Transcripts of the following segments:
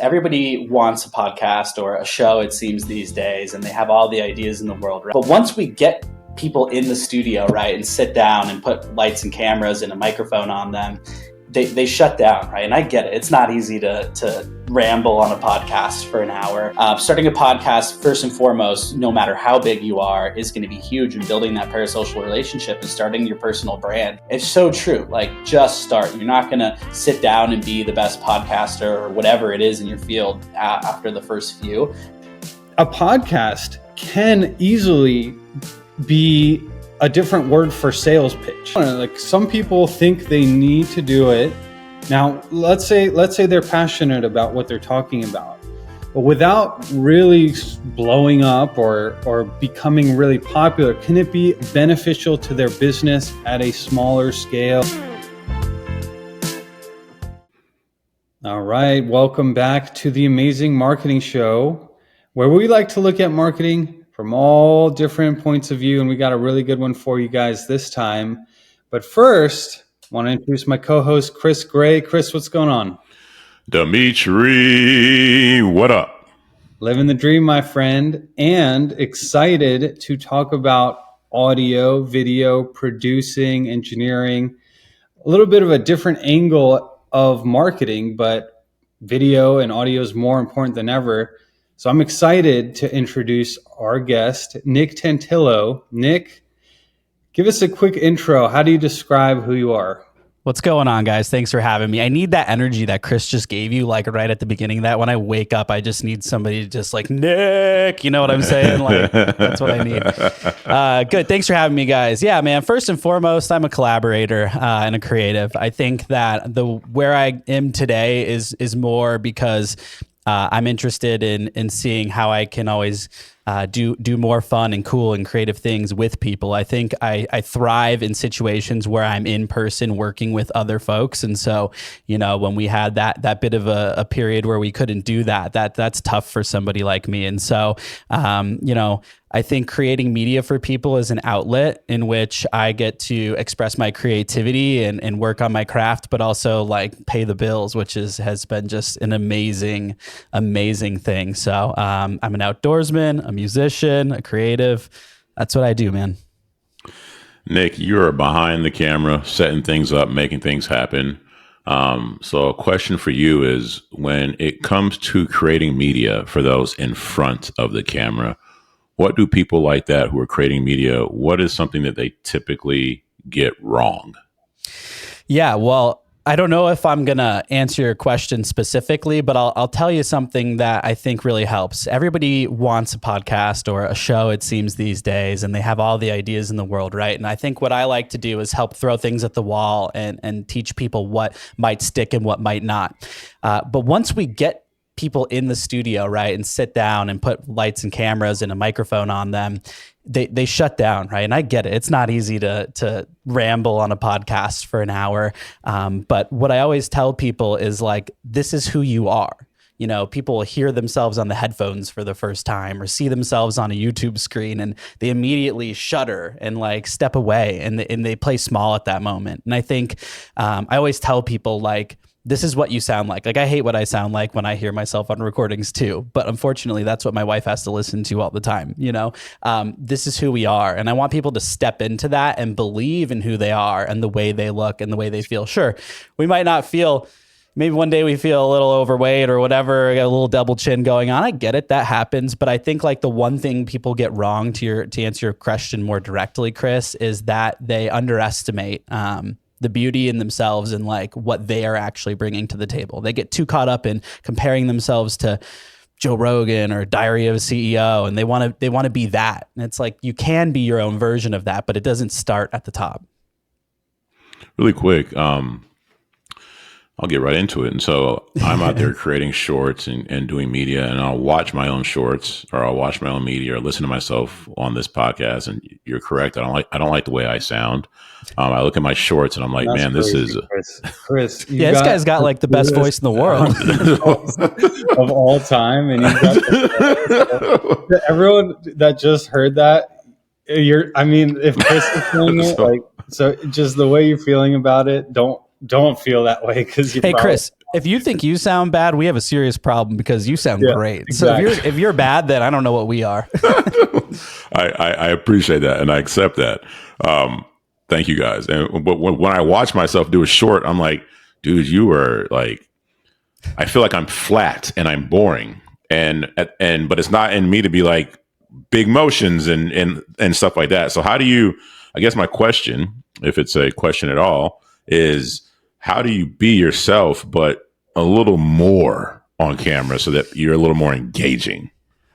Everybody wants a podcast or a show, it seems, these days, and they have all the ideas in the world. Right? But once we get people in the studio, right, and sit down and put lights and cameras and a microphone on them, they shut down, right? And I get it. It's not easy to ramble on a podcast for an hour. Starting a podcast, first and foremost, no matter how big you are, is going to be huge in building that parasocial relationship and starting your personal brand. It's so true. Like, just start. You're not going to sit down and be the best podcaster or whatever it is in your field after the first few. A podcast can easily be a different word for sales pitch. Like, some people think they need to do it. Now, let's say they're passionate about what they're talking about, but without really blowing up or becoming really popular, can it be beneficial to their business at a smaller scale? All right, welcome back to the Amazing Marketing Show, where we like to look at marketing from all different points of view, and we got a really good one for you guys this time. But first, I want to introduce my co-host, Chris Gray. Chris, what's going on? Dimitri, what up? Living the dream, my friend, and excited to talk about audio, video, producing, engineering, a little bit of a different angle of marketing, but video and audio is more important than ever. So I'm excited to introduce our guest, Nick Tantillo. Nick, give us a quick intro. How do you describe who you are? What's going on, guys? Thanks for having me. I need that energy that Chris just gave you, like right at the beginning. That when I wake up, I just need somebody to just like, Nick, you know what I'm saying? Like, that's what I need. Good. Thanks for having me, guys. Yeah, man. First and foremost, I'm a collaborator and a creative. I think that where I am today is more because I'm interested in seeing how I can always do more fun and cool and creative things with people. I think I thrive in situations where I'm in person working with other folks. And so, you know, when we had that bit of a period where we couldn't do that's tough for somebody like me. And so, you know, I think creating media for people is an outlet in which I get to express my creativity and work on my craft, but also like pay the bills, which has been just an amazing thing. So I'm an outdoorsman, a musician, a creative. That's what I do, man. Nick, you're behind the camera, setting things up, making things happen. So a question for you is, when it comes to creating media for those in front of the camera, what do people like that who are creating media, what is something that they typically get wrong? Yeah, well, I don't know if I'm going to answer your question specifically, but I'll tell you something that I think really helps. Everybody wants a podcast or a show, it seems, these days, and they have all the ideas in the world, right? And I think what I like to do is help throw things at the wall and teach people what might stick and what might not. But once we get people in the studio, right, and sit down and put lights and cameras and a microphone on them, they shut down, right? And I get it. It's not easy to ramble on a podcast for an hour. But what I always tell people is, like, this is who you are. You know, people will hear themselves on the headphones for the first time or see themselves on a YouTube screen, and they immediately shudder and like step away, and they play small at that moment. And I think I always tell people, like, this is what you sound like. Like, I hate what I sound like when I hear myself on recordings too, but unfortunately that's what my wife has to listen to all the time. You know, this is who we are. And I want people to step into that and believe in who they are and the way they look and the way they feel. Sure, we might not feel, maybe one day we feel a little overweight or whatever, got a little double chin going on. I get it. That happens. But I think, like, the one thing people get wrong, to answer your question more directly, Chris, is that they underestimate, the beauty in themselves and like what they are actually bringing to the table. They get too caught up in comparing themselves to Joe Rogan or Diary of a CEO, and they want to be that. And it's like, you can be your own version of that, but it doesn't start at the top. Really quick, I'll get right into it. And so I'm out there creating shorts and doing media, and I'll watch my own shorts, or I'll watch my own media, or listen to myself on this podcast. And you're correct. I don't like the way I sound. I look at my shorts and I'm like, man, this is Chris. Yeah, this guy's got like the best voice in the world of all time. And you've got everyone that just heard that, if Chris is feeling it, so just the way you're feeling about it, don't feel that way, because Hey, Chris, If you think you sound bad, we have a serious problem because you sound great. Exactly. So if you're bad, then I don't know what we are. I appreciate that and I accept that. Thank you guys. And but when I watch myself do a short, I'm like, dude, you are like, I feel like I'm flat and I'm boring. But it's not in me to be like big motions and stuff like that. So how do you, I guess my question, if it's a question at all, is how do you be yourself, but a little more on camera so that you're a little more engaging?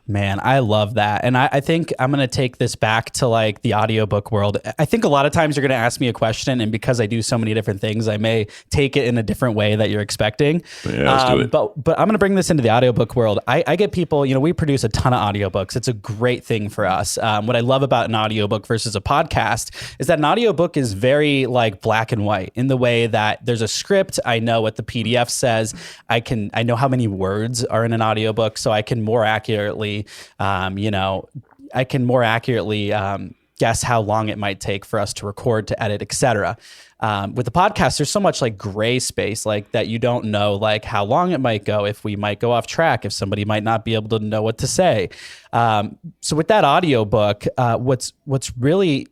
Man, I love that. And I think I'm going to take this back to like the audiobook world. I think a lot of times you're going to ask me a question, and because I do so many different things, I may take it in a different way that you're expecting. Yeah, let's do it. But I'm going to bring this into the audiobook world. I get people, we produce a ton of audiobooks. It's a great thing for us. What I love about an audiobook versus a podcast is that an audiobook is very like black and white in the way that there's a script. I know what the PDF says. I know how many words are in an audiobook, so I can more accurately guess how long it might take for us to record, to edit, etc. With the podcast, there's so much like gray space, like that you don't know like how long it might go, if we might go off track, if somebody might not be able to know what to say. So with that audiobook, what's really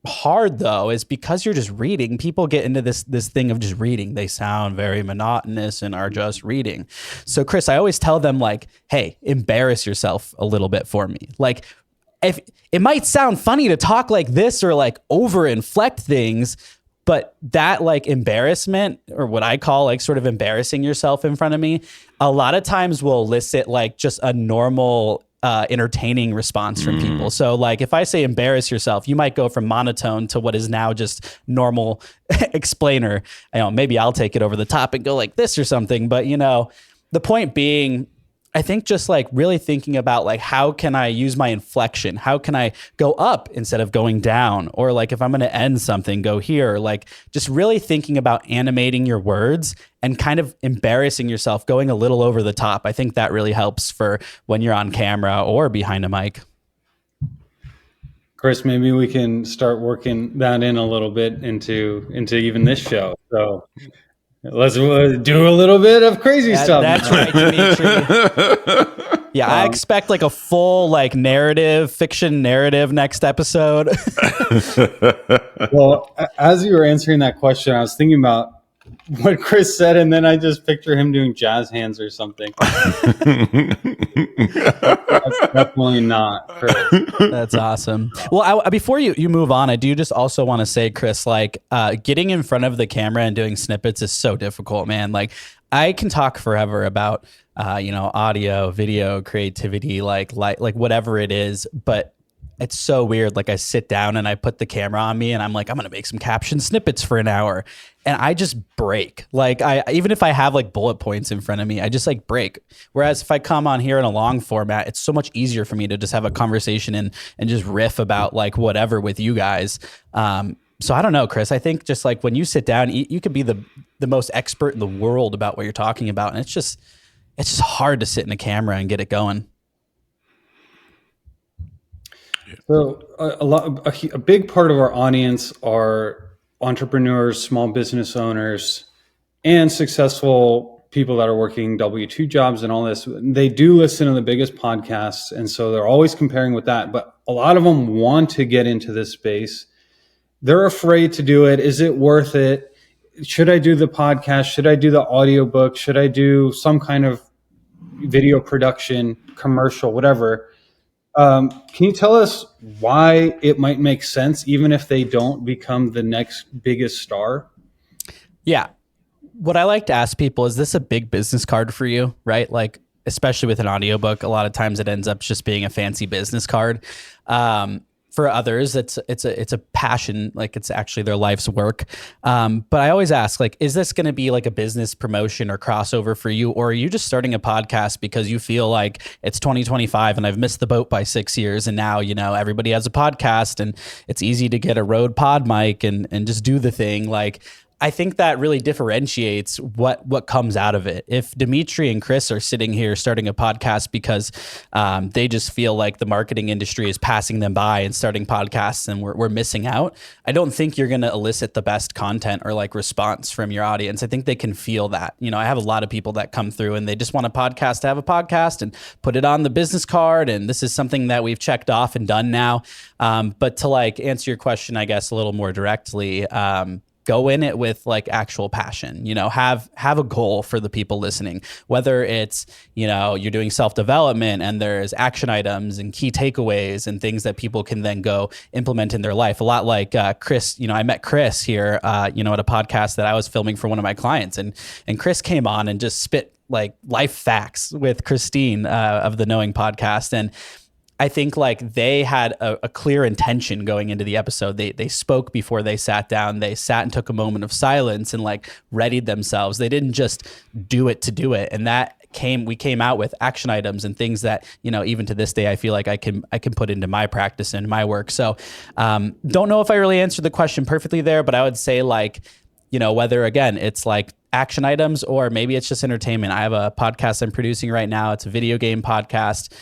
hard though is because you're just reading, people get into this thing of just reading. They sound very monotonous and are just reading. So Chris, I always tell them like, hey, embarrass yourself a little bit for me. Like, if it might sound funny to talk like this or like over inflect things, but that like embarrassment, or what I call like sort of embarrassing yourself in front of me, a lot of times will elicit like just a normal entertaining response from people. So like if I say embarrass yourself, you might go from monotone to what is now just normal explainer. Maybe I'll take it over the top and go like this or something. But the point being, I think just like really thinking about like, how can I use my inflection? How can I go up instead of going down? Or like, if I'm going to end something, go here. Like just really thinking about animating your words and kind of embarrassing yourself, going a little over the top. I think that really helps for when you're on camera or behind a mic. Chris, maybe we can start working that in a little bit into even this show. So let's do a little bit of crazy stuff. That's right, Dimitri. Yeah, I expect like a full like fiction narrative next episode. Well, as you were answering that question, I was thinking about what Chris said, and then I just picture him doing jazz hands or something. That's definitely not Chris. That's awesome. Well, before you move on, I do just also want to say, Chris, like getting in front of the camera and doing snippets is so difficult, man. Like I can talk forever about audio, video, creativity, like whatever it is, but it's so weird. Like I sit down and I put the camera on me and I'm like, I'm going to make some caption snippets for an hour. And I just break. Like even if I have like bullet points in front of me, I just like break. Whereas if I come on here in a long format, it's so much easier for me to just have a conversation and just riff about like whatever with you guys. So I don't know, Chris, I think just like when you sit down, you could be the most expert in the world about what you're talking about. And it's just hard to sit in a camera and get it going. So a big part of our audience are entrepreneurs, small business owners, and successful people that are working W-2 jobs and all this. They do listen to the biggest podcasts, and so they're always comparing with that. But a lot of them want to get into this space. They're afraid to do it. Is it worth it? Should I do the podcast? Should I do the audiobook? Should I do some kind of video production, commercial, whatever? Can you tell us why it might make sense, even if they don't become the next biggest star? Yeah. What I like to ask people, is this a big business card for you, right? Like, especially with an audiobook, a lot of times it ends up just being a fancy business card. For others, it's a passion, like it's actually their life's work. But I always ask, like, is this going to be like a business promotion or crossover for you? Or are you just starting a podcast because you feel like it's 2025 and I've missed the boat by 6 years and now, everybody has a podcast and it's easy to get a Rode pod mic and just do the thing. Like, I think that really differentiates what comes out of it. If Dimitri and Chris are sitting here starting a podcast because they just feel like the marketing industry is passing them by and starting podcasts and we're missing out, I don't think you're going to elicit the best content or like response from your audience. I think they can feel that. You know, I have a lot of people that come through and they just want a podcast to have a podcast and put it on the business card. And this is something that we've checked off and done now. But to like answer your question, I guess a little more directly, go in it with like actual passion, you know, have a goal for the people listening, whether it's, you know, you're doing self-development and there's action items and key takeaways and things that people can then go implement in their life. A lot like Chris, you know, I met Chris here, you know, at a podcast that I was filming for one of my clients, and Chris came on and just spit like life facts with Christine of the Knowing podcast. And I think like they had a clear intention going into the episode. They spoke before they sat down. They sat and took a moment of silence and like readied themselves. They didn't just do it to do it. And that we came out with action items and things that, you know, even to this day, I feel like I can put into my practice and my work. So don't know if I really answered the question perfectly there, but I would say like, you know, whether again, it's like action items or maybe it's just entertainment. I have a podcast I'm producing right now. It's a video game podcast.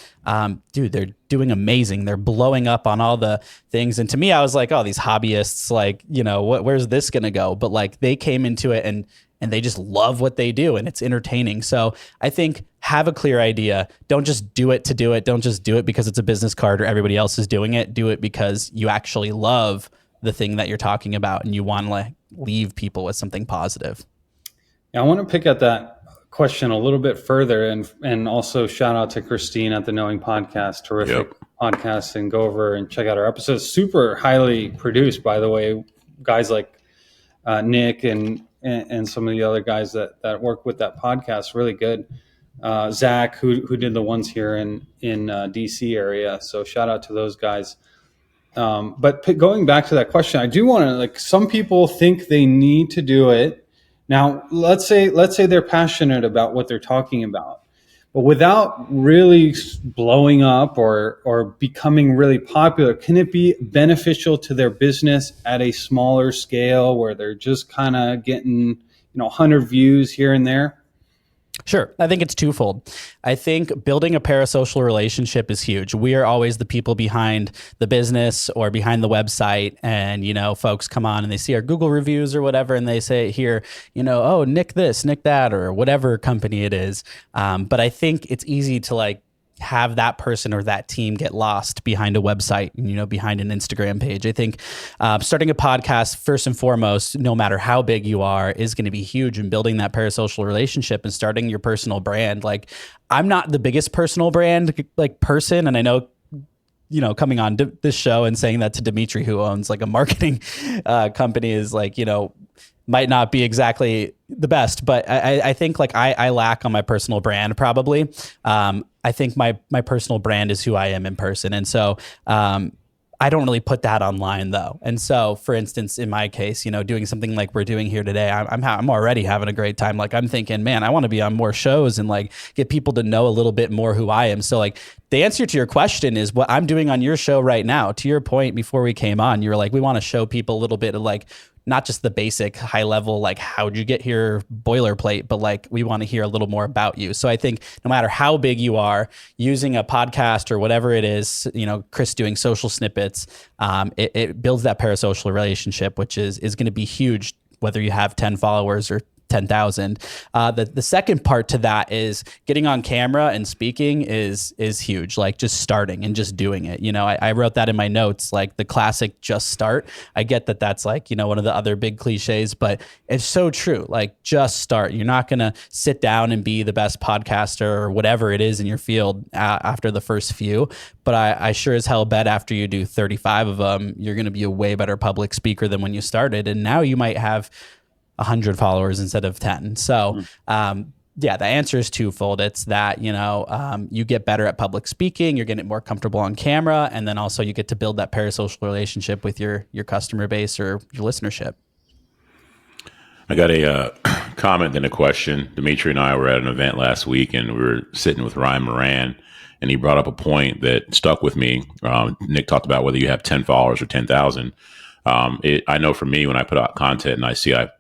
Dude, they're doing amazing. They're blowing up on all the things. And to me, I was like, oh, these hobbyists, like, you know, where's this going to go? But like they came into it and they just love what they do and it's entertaining. So I think have a clear idea. Don't just do it to do it. Don't just do it because it's a business card or everybody else is doing it. Do it because you actually love the thing that you're talking about and you want to like leave people with something positive. Yeah, I want to pick at that question a little bit further and also shout out to Christine at the Knowing Podcast, terrific podcast, and go over and check out our episodes. Super highly produced, by the way. Guys like Nick and some of the other guys that work with that podcast, really good. Zach, who did the ones here in DC area. So shout out to those guys. But going back to that question, I do want to, like, some people think they need to do it. Now, let's say they're passionate about what they're talking about, but without really blowing up or becoming really popular, can it be beneficial to their business at a smaller scale where they're just kind of getting, 100 views here and there? Sure. I think it's twofold. I think building a parasocial relationship is huge. We are always the people behind the business or behind the website. And, folks come on and they see our Google reviews or whatever, and they say here, oh, Nick this, Nick that, or whatever company it is. But I think it's easy to have that person or that team get lost behind a website, behind an Instagram page. I think starting a podcast, first and foremost, no matter how big you are, is going to be huge in building that parasocial relationship and starting your personal brand. Like, I'm not the biggest personal brand person, and I know, coming on this show and saying that to Dimitri, who owns a marketing company, is might not be exactly the best, but I think I lack on my personal brand probably. I think my personal brand is who I am in person. And so I don't really put that online though. And so for instance, in my case, doing something like we're doing here today, I'm already having a great time. I'm thinking, man, I want to be on more shows and get people to know a little bit more who I am. So the answer to your question is what I'm doing on your show right now. To your point, before we came on, you were we want to show people a little bit of not just the basic high level, how'd you get here boilerplate, but we want to hear a little more about you. So I think no matter how big you are, using a podcast or whatever it is, Chris doing social snippets, it builds that parasocial relationship, which is going to be huge, whether you have 10 followers or 10,000. The second part to that is getting on camera and speaking is huge. Just starting and just doing it. I wrote that in my notes, the classic just start. I get that that's one of the other big cliches, but it's so true. Just start. You're not going to sit down and be the best podcaster or whatever it is in your field after the first few. But I sure as hell bet after you do 35 of them, you're going to be a way better public speaker than when you started. And now you might have 100 followers instead of 10. So, the answer is twofold. It's that, you get better at public speaking, you're getting more comfortable on camera, and then also you get to build that parasocial relationship with your customer base or your listenership. I got a comment and a question. Dimitri and I were at an event last week, and we were sitting with Ryan Moran, and he brought up a point that stuck with me. Nick talked about whether you have 10 followers or 10,000. I know for me, when I put out content and I see I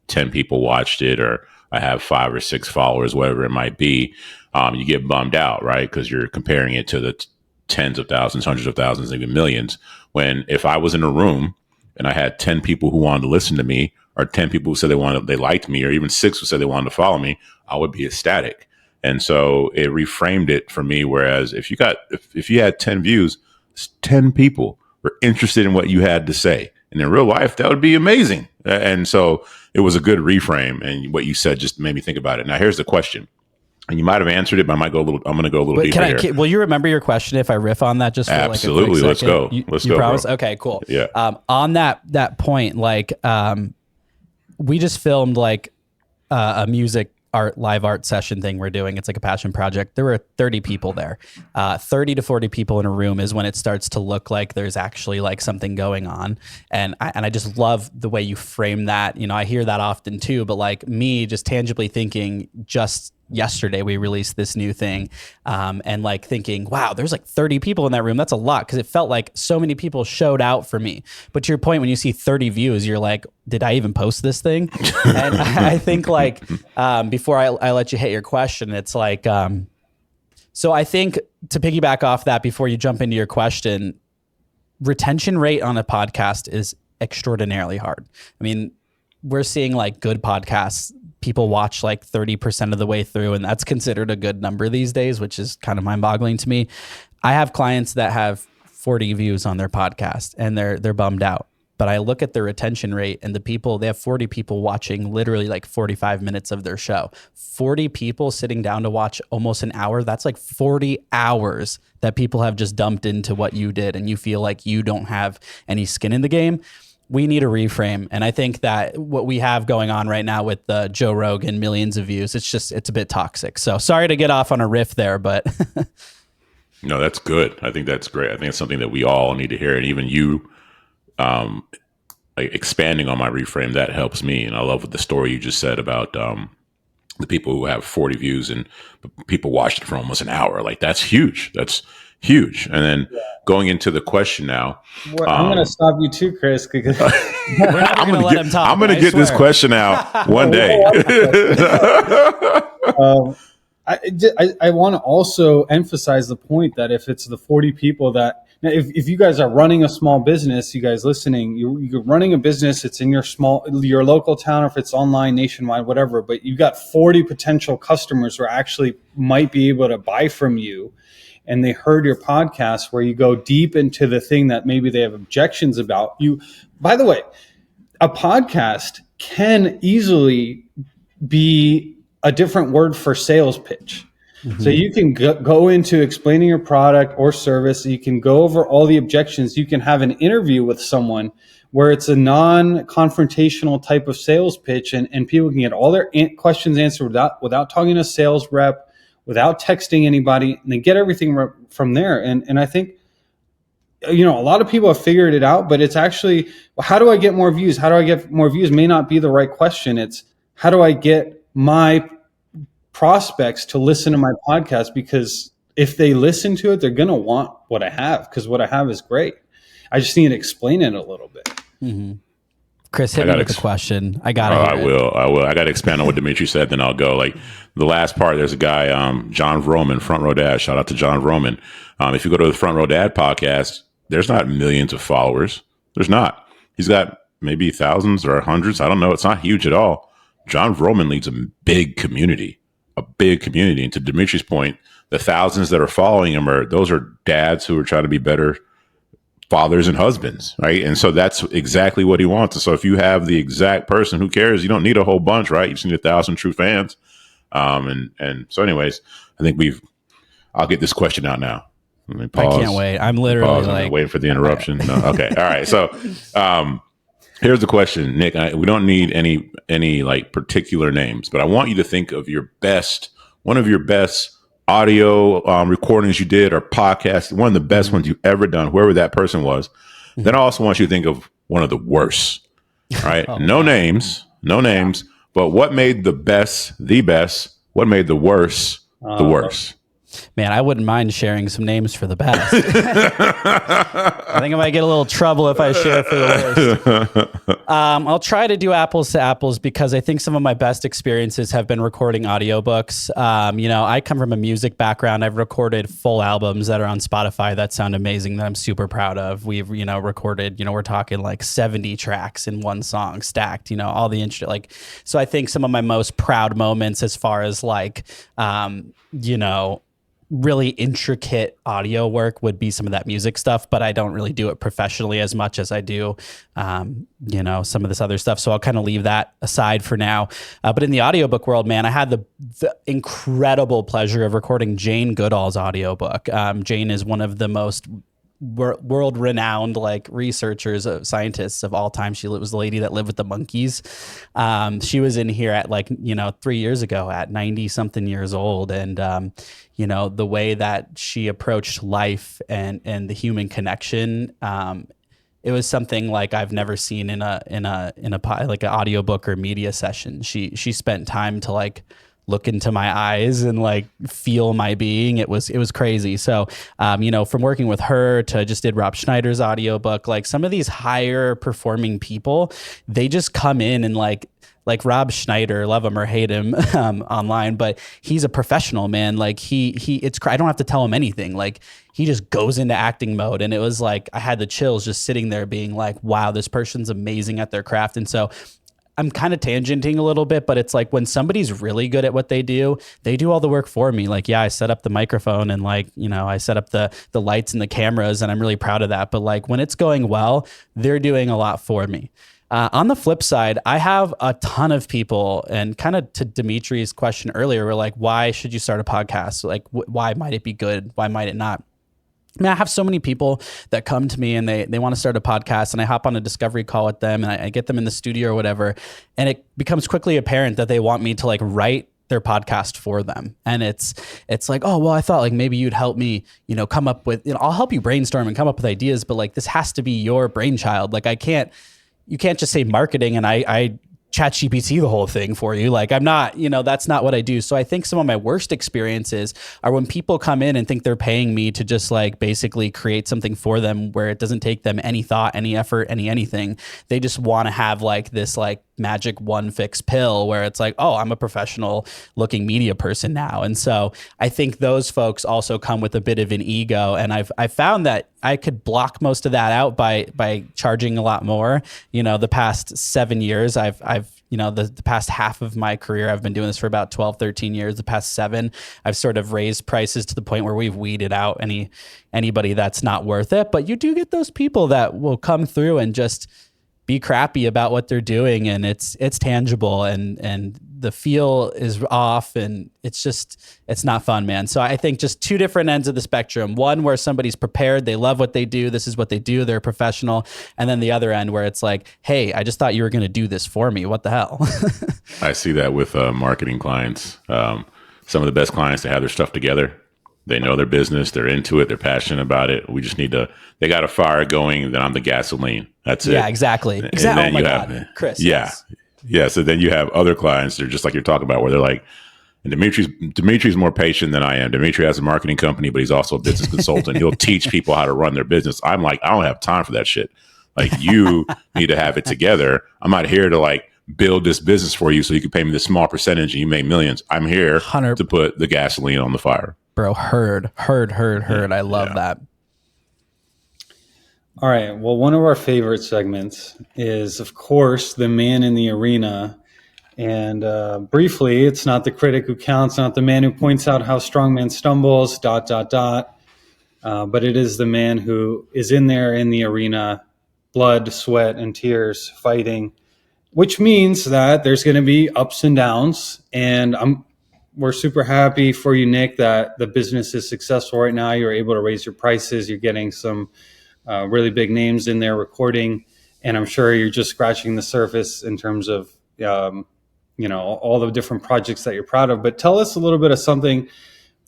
10 people watched it, or I have 5 or 6 followers, whatever it might be, you get bummed out, right? Because you're comparing it to the tens of thousands, hundreds of thousands, even millions. When if I was in a room and I had 10 people who wanted to listen to me, or 10 people who said they liked me, or even 6 who said they wanted to follow me, I would be ecstatic. And so it reframed it for me. Whereas if you had 10 views, 10 people were interested in what you had to say. And in real life, that would be amazing. And so it was a good reframe. And what you said just made me think about it. Now, here's the question. And you might have answered it, but I'm going to go a little deeper here. Will you remember your question if I riff on that just for Absolutely. Like a quick second? Let's you go. Promise? Bro. Okay, cool. Yeah. On that point, we just filmed a music live art session thing we're doing. It's like a passion project. There were 30 people there. 30 to 40 people in a room is when it starts to look like there's actually like something going on. And I just love the way you frame that. You know, I hear that often too, but like me just tangibly thinking just yesterday we released this new thing and like thinking, wow, there's like 30 people in that room. That's a lot, because it felt like so many people showed out for me. But to your point, when you see 30 views, you're like, did I even post this thing? And I think like before I let you hit your question, it's like, so I think to piggyback off that before you jump into your question, retention rate on a podcast is extraordinarily hard. I mean, we're seeing like good podcasts, people watch like 30% of the way through, and that's considered a good number these days, which is kind of mind-boggling to me. I have clients that have 40 views on their podcast and they're bummed out. But I look at their retention rate and they have 40 people watching literally like 45 minutes of their show. 40 people sitting down to watch almost an hour. That's like 40 hours that people have just dumped into what you did, and you feel like you don't have any skin in the game. We need a reframe. And I think that what we have going on right now with Joe Rogan, millions of views, it's a bit toxic. So sorry to get off on a riff there, but. No, that's good. I think that's great. I think it's something that we all need to hear. And even you like expanding on my reframe, that helps me. And I love what the story you just said about the people who have 40 views and people watched it for almost an hour. Like that's huge. That's huge. And then going into the question now, well, I'm going to stop you too, Chris, because I'm going to let him talk. I'm going to get this question out one day. I want to also emphasize the point that if it's the 40 people that, now if you guys are running a small business, you guys listening, you're running a business, it's in your local town, or if it's online, nationwide, whatever, but you've got 40 potential customers who actually might be able to buy from you, and they heard your podcast where you go deep into the thing that maybe they have objections about. By the way, a podcast can easily be a different word for sales pitch. Mm-hmm. So you can go into explaining your product or service. You can go over all the objections. You can have an interview with someone where it's a non-confrontational type of sales pitch, and people can get all their questions answered without talking to a sales rep, without texting anybody, and they get everything from there. And I think, a lot of people have figured it out, but it's actually, well, how do I get more views? How do I get more views may not be the right question. It's how do I get my prospects to listen to my podcast? Because if they listen to it, they're going to want what I have, because what I have is great. I just need to explain it a little bit. Mm-hmm. Chris, hit me with the question. I got it. I will. I got to expand on what Dimitri said, then I'll go. Like the last part, there's a guy, John Vroman, Front Row Dad. Shout out to John Vroman. If you go to the Front Row Dad podcast, there's not millions of followers. There's not. He's got maybe thousands or hundreds. I don't know. It's not huge at all. John Vroman leads a big community. And to Dimitri's point, the thousands that are following him those are dads who are trying to be better fathers and husbands, right? And so that's exactly what he wants. So if you have the exact person, who cares? You don't need a whole bunch, right? You just need 1,000 true fans. And so anyways, I think I'll get this question out now. I can't wait. I'm literally waiting for the interruption. No. Okay. All right. So here's the question, Nick. We don't need any like particular names, but I want you to think of one of your best audio recordings you did, or podcast, one of the best ones you've ever done, whoever that person was. Mm-hmm. Then I also want you to think of one of the worst, right? No names, but what made the best, what made the worst, the worst? Man, I wouldn't mind sharing some names for the best. I think I might get a little trouble if I share for the worst. I'll try to do apples to apples because I think some of my best experiences have been recording audiobooks. I come from a music background. I've recorded full albums that are on Spotify that sound amazing that I'm super proud of. We've, recorded, we're talking like 70 tracks in one song stacked, all the so I think some of my most proud moments as far as really intricate audio work would be some of that music stuff, but I don't really do it professionally as much as I do, some of this other stuff. So I'll kind of leave that aside for now. But in the audiobook world, man, I had the incredible pleasure of recording Jane Goodall's audiobook. Jane is one of the most world-renowned researchers, scientists of all time. She was the lady that lived with the monkeys. She was in here at 3 years ago at 90 something years old. And, the way that she approached life and the human connection, it was something I've never seen in an audiobook or media session. She spent time to look into my eyes and feel my being. It was crazy. So, from working with her to just did Rob Schneider's audiobook, some of these higher performing people, they just come in and like Rob Schneider, love him or hate him online, but he's a professional, man. I don't have to tell him anything. He just goes into acting mode. And it was I had the chills just sitting there being wow, this person's amazing at their craft. And so I'm kind of tangenting a little bit, but it's when somebody's really good at what they do all the work for me. I set up the microphone and I set up the lights and the cameras, and I'm really proud of that. But when it's going well, they're doing a lot for me. On the flip side, I have a ton of people, and kind of to Dimitri's question earlier, we're why should you start a podcast? Why might it be good? Why might it not? I mean, I have so many people that come to me and they want to start a podcast, and I hop on a discovery call with them and I get them in the studio or whatever. And it becomes quickly apparent that they want me to write their podcast for them. And it's oh, well, I thought maybe you'd help me, come up with, I'll help you brainstorm and come up with ideas, but this has to be your brainchild. You can't just say marketing and I chat GPT the whole thing for you. I'm not, that's not what I do. So I think some of my worst experiences are when people come in and think they're paying me to just basically create something for them where it doesn't take them any thought, any effort, anything. They just want to have this magic one fix pill where it's oh, I'm a professional looking media person now. And so I think those folks also come with a bit of an ego. And I've found that I could block most of that out by charging a lot more. The past 7 years, I've the past half of my career, I've been doing this for about 12, 13 years. The past 7, I've sort of raised prices to the point where we've weeded out anybody that's not worth it. But you do get those people that will come through and just be crappy about what they're doing, and it's tangible and the feel is off, and it's not fun, man. So I think just two different ends of the spectrum. One where somebody's prepared, they love what they do, this is what they do, they're a professional, and then the other end where it's hey, I just thought you were going to do this for me. What the hell? I see that with marketing clients. Some of the best clients, they have their stuff together. They know their business. They're into it. They're passionate about it. We just they got a fire going. Then I'm the gasoline. That's it. Yeah, exactly. Exactly. Oh my God, Chris. Yeah. Yes. Yeah. So then you have other clients. They're just like you're talking about, where they're and Dimitri's more patient than I am. Dimitri has a marketing company, but he's also a business consultant. He'll teach people how to run their business. I'm I don't have time for that shit. You need to have it together. I'm not here to build this business for you so you can pay me this small percentage and you make millions. I'm here 100 to put the gasoline on the fire. Bro, heard. I love that. All right. Well, one of our favorite segments is, of course, the man in the arena. And briefly, it's not the critic who counts, not the man who points out how strong man stumbles, ... But it is the man who is in there in the arena, blood, sweat, and tears, fighting, which means that there's going to be ups and downs. And we're super happy for you, Nick, that the business is successful right now. You're able to raise your prices. You're getting some really big names in there recording. And I'm sure you're just scratching the surface in terms of, all the different projects that you're proud of. But tell us a little bit of something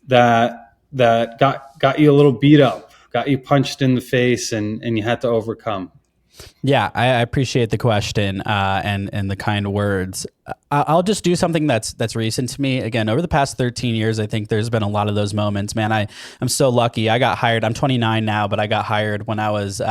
that got you a little beat up, got you punched in the face and you had to overcome. Yeah, I appreciate the question and the kind words. I'll just do something that's recent to me. Again, over the past 13 years, I think there's been a lot of those moments. Man, I'm so lucky. I got hired. I'm 29 now, but I got hired when I was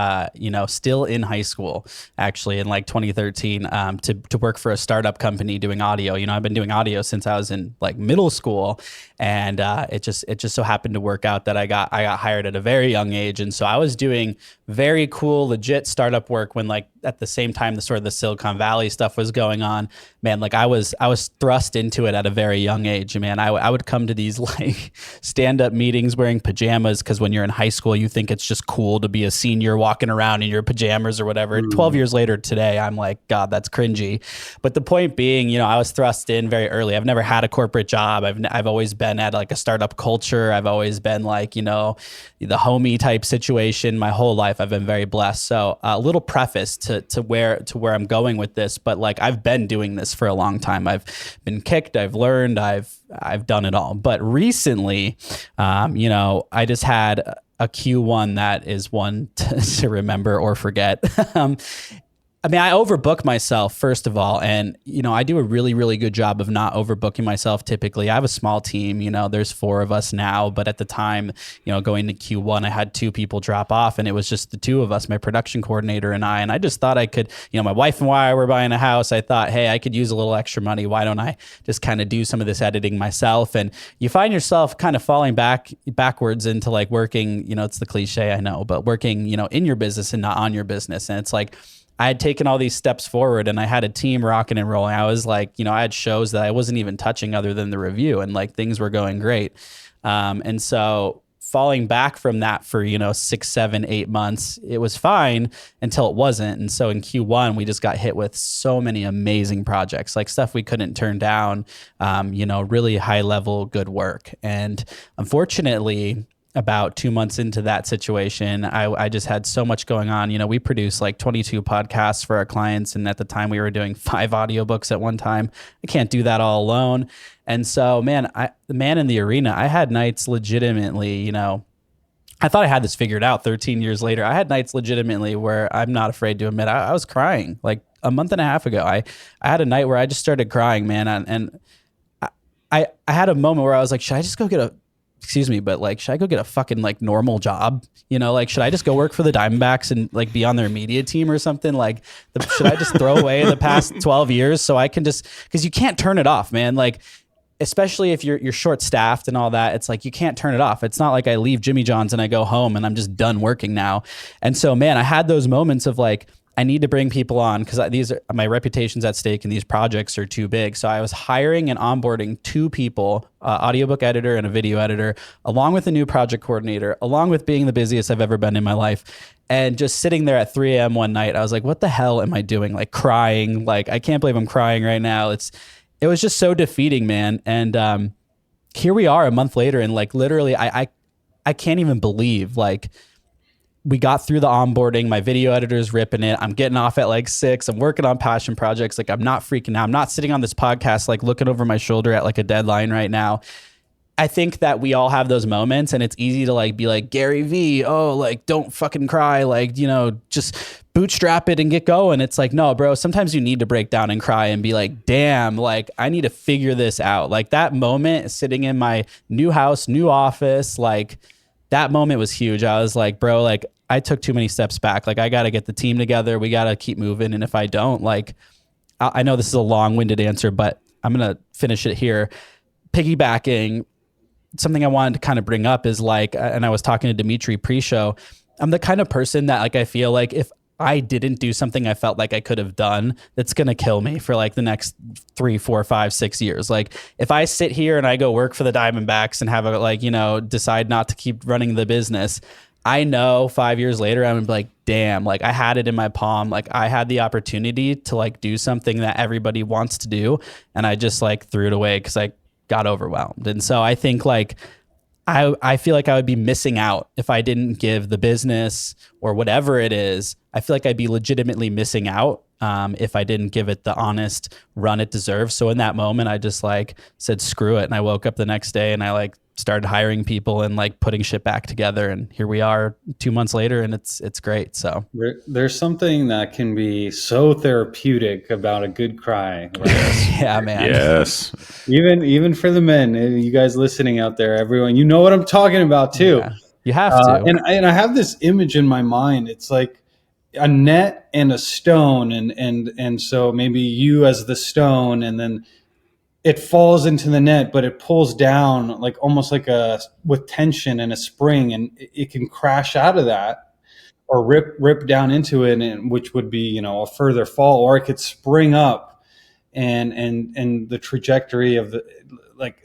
still in high school, actually in like 2013, to work for a startup company doing audio. I've been doing audio since I was in like middle school, and it just so happened to work out that I got hired at a very young age, and so I was doing very cool, legit startup work when like at the same time the sort of the Silicon Valley stuff was going on. Man, like I was thrust into it at a very young age. Man, I would come to these like stand-up meetings wearing pajamas, because when you're in high school, you think it's just cool to be a senior walking around in your pajamas or whatever. 12 years later today, I'm like, God, that's cringy. But the point being, I was thrust in very early. I've never had a corporate job. I've always been at like a startup culture. I've always been like, the homie type situation my whole life. I've been very blessed. So a little preface to where I'm going with this, but like I've been doing this for a long time. I've been kicked, I've learned, I've done it all. But recently, I just had a Q1 that is one to remember or forget. I overbook myself, first of all. And, I do a really, really good job of not overbooking myself typically. I have a small team, there's 4 of us now. But at the time, going to Q1, I had 2 people drop off, and it was just the 2 of us, my production coordinator and I. And I just thought I could, my wife and I were buying a house. I thought, hey, I could use a little extra money. Why don't I just kind of do some of this editing myself? And you find yourself kind of falling backwards into like working, it's the cliche, I know, but working, in your business and not on your business. And it's like, I had taken all these steps forward, and I had a team rocking and rolling. I was like, I had shows that I wasn't even touching other than the review, and like things were going great. And so falling back from that for, 6, 7, 8 months, it was fine until it wasn't. And so in Q1, we just got hit with so many amazing projects, like stuff we couldn't turn down, really high level, good work. And unfortunately, about 2 months into that situation, I just had so much going on. We produced like 22 podcasts for our clients. And at the time we were doing 5 audiobooks at one time. I can't do that all alone. And so, man, the man in the arena, I had nights legitimately, I thought I had this figured out 13 years later. I had nights legitimately where I'm not afraid to admit I was crying. Like a month and a half ago, I had a night where I just started crying, man. And I had a moment where I was like, should I just go get should I go get a fucking like normal job? Like, should I just go work for the Diamondbacks and like be on their media team or something? Like, should I just throw away the past 12 years so I can just, because you can't turn it off, man. Like, especially if you're short staffed and all that, it's like, you can't turn it off. It's not like I leave Jimmy John's and I go home and I'm just done working now. And so, man, I had those moments of like, I need to bring people on because my reputation's at stake and these projects are too big. So I was hiring and onboarding 2 people, audiobook editor and a video editor, along with a new project coordinator, along with being the busiest I've ever been in my life. And just sitting there at 3 a.m. one night, I was like, what the hell am I doing? Like crying, like I can't believe I'm crying right now. It was just so defeating, man. And here we are a month later, and like literally I can't even believe like we got through the onboarding. My video editor's ripping it. I'm getting off at like 6. I'm working on passion projects. Like I'm not freaking out. I'm not sitting on this podcast, like looking over my shoulder at like a deadline right now. I think that we all have those moments, and it's easy to like be like Gary V. Oh, like don't fucking cry. Like, just bootstrap it and get going. It's like, no, bro, sometimes you need to break down and cry and be like, damn, like I need to figure this out. Like that moment sitting in my new house, new office, like that moment was huge. I was like, bro, like I took too many steps back. Like I got to get the team together. We got to keep moving. And if I don't, like, I know this is a long-winded answer, but I'm going to finish it here. Piggybacking, something I wanted to kind of bring up is like, and I was talking to Dimitri pre-show, I'm the kind of person that like, I feel like if I didn't do something I felt like I could have done, that's going to kill me for like the next 3, 4, 5, 6 years. Like if I sit here and I go work for the Diamondbacks and have decide not to keep running the business, I know 5 years later, I'm like, damn, like I had it in my palm. Like I had the opportunity to like do something that everybody wants to do. And I just like threw it away because I got overwhelmed. And so I think like, I feel like I would be missing out if I didn't give the business or whatever it is. I feel like I'd be legitimately missing out if I didn't give it the honest run it deserves. So in that moment, I just like said, screw it. And I woke up the next day and I like started hiring people and like putting shit back together. And here we are 2 months later, and it's great. So there's something that can be so therapeutic about a good cry. Right? Yeah, man. Yes. Even for the men, you guys listening out there, everyone, you know what I'm talking about too. Yeah, you have to. And I have this image in my mind. It's like a net and a stone, and so maybe you as the stone, and then it falls into the net, but it pulls down like almost like with tension and a spring, and it can crash out of that or rip down into it, and which would be, a further fall, or it could spring up and the trajectory of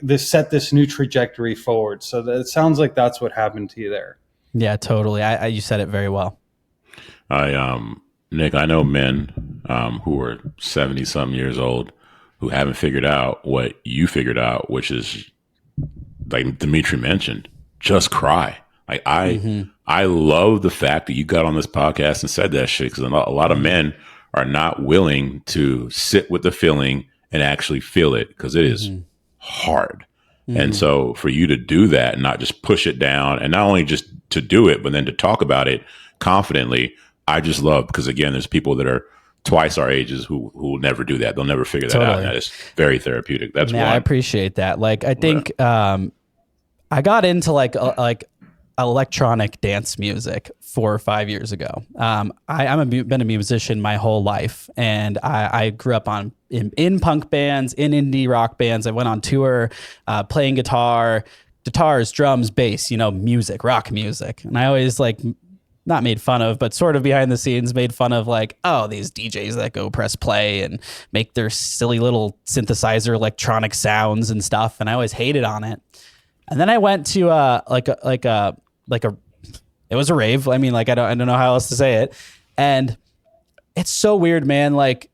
this new trajectory forward. So it sounds like that's what happened to you there. Yeah, totally. You said it very well. Nick, I know men who are 70 some years old who haven't figured out what you figured out, which is like Dimitri mentioned, just cry. Like I love the fact that you got on this podcast and said that shit, because a lot of men are not willing to sit with the feeling and actually feel it, because it is hard. And so for you to do that and not just push it down, and not only just to do it, but then to talk about it confidently, I just love, because again, there's people that are twice our ages who will never do that. They'll never figure that out. And that is very therapeutic. That's why I appreciate that. Like, I think I got into like electronic dance music 4 or 5 years ago. I've been a musician my whole life, and I grew up in punk bands, in indie rock bands. I went on tour playing guitars, drums, bass, music, rock music. And I always like, not made fun of, but sort of behind the scenes made fun of like, oh, these DJs that go press play and make their silly little synthesizer electronic sounds and stuff. And I always hated on it. And then I went to it was a rave. I mean, like, I don't know how else to say it. And it's so weird, man. Like,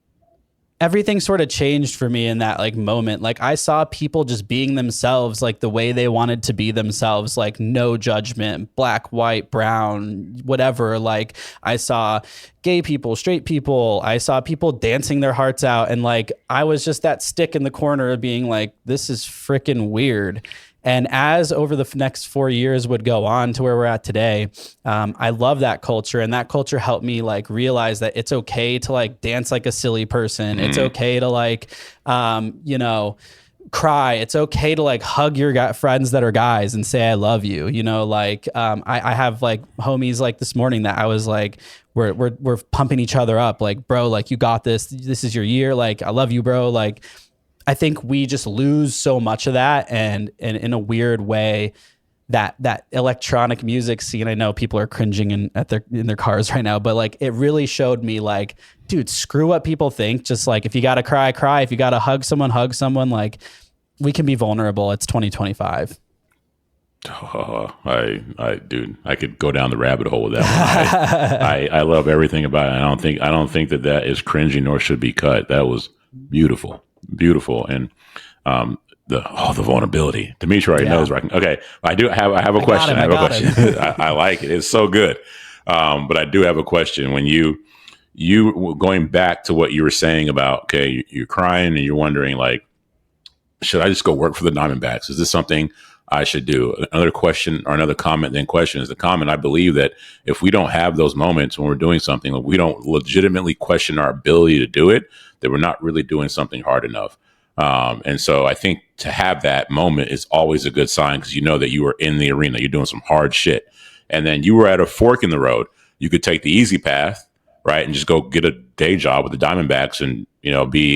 everything sort of changed for me in that like moment. Like, I saw people just being themselves, like the way they wanted to be themselves, like no judgment, black, white, brown, whatever. Like, I saw gay people, straight people. I saw people dancing their hearts out. And like, I was just that stick in the corner of being like, this is freaking weird. And as over the next 4 years would go on to where we're at today, I love that culture. And that culture helped me like realize that it's okay to like dance like a silly person. It's okay to like, cry. It's okay to like hug your friends that are guys and say, I love you. I have like homies like this morning that I was like, we're pumping each other up. Like, bro, like, you got this. This is your year. Like, I love you, bro. Like, I think we just lose so much of that, and in a weird way, that electronic music scene. I know people are cringing in their cars right now, but like, it really showed me like, dude, screw what people think. Just like, if you gotta cry, cry. If you gotta hug someone, hug someone. Like, we can be vulnerable. It's 2025. Dude, I could go down the rabbit hole with that one. I love everything about it. I don't think that is cringy, nor should be cut. That was beautiful. And the vulnerability. Dimitri already knows where I can. Okay, I have a question. I like it. It's so good. But I do have a question. When you going back to what you were saying about, okay, you're crying and you're wondering like, should I just go work for the Diamondbacks? Is this something I should do? Another question, or another comment, then question is the comment. I believe that if we don't have those moments when we're doing something, like we don't legitimately question our ability to do it, that we're not really doing something hard enough. And so I think to have that moment is always a good sign, because you know that you are in the arena, you're doing some hard shit. And then you were at a fork in the road. You could take the easy path, right, and just go get a day job with the Diamondbacks and,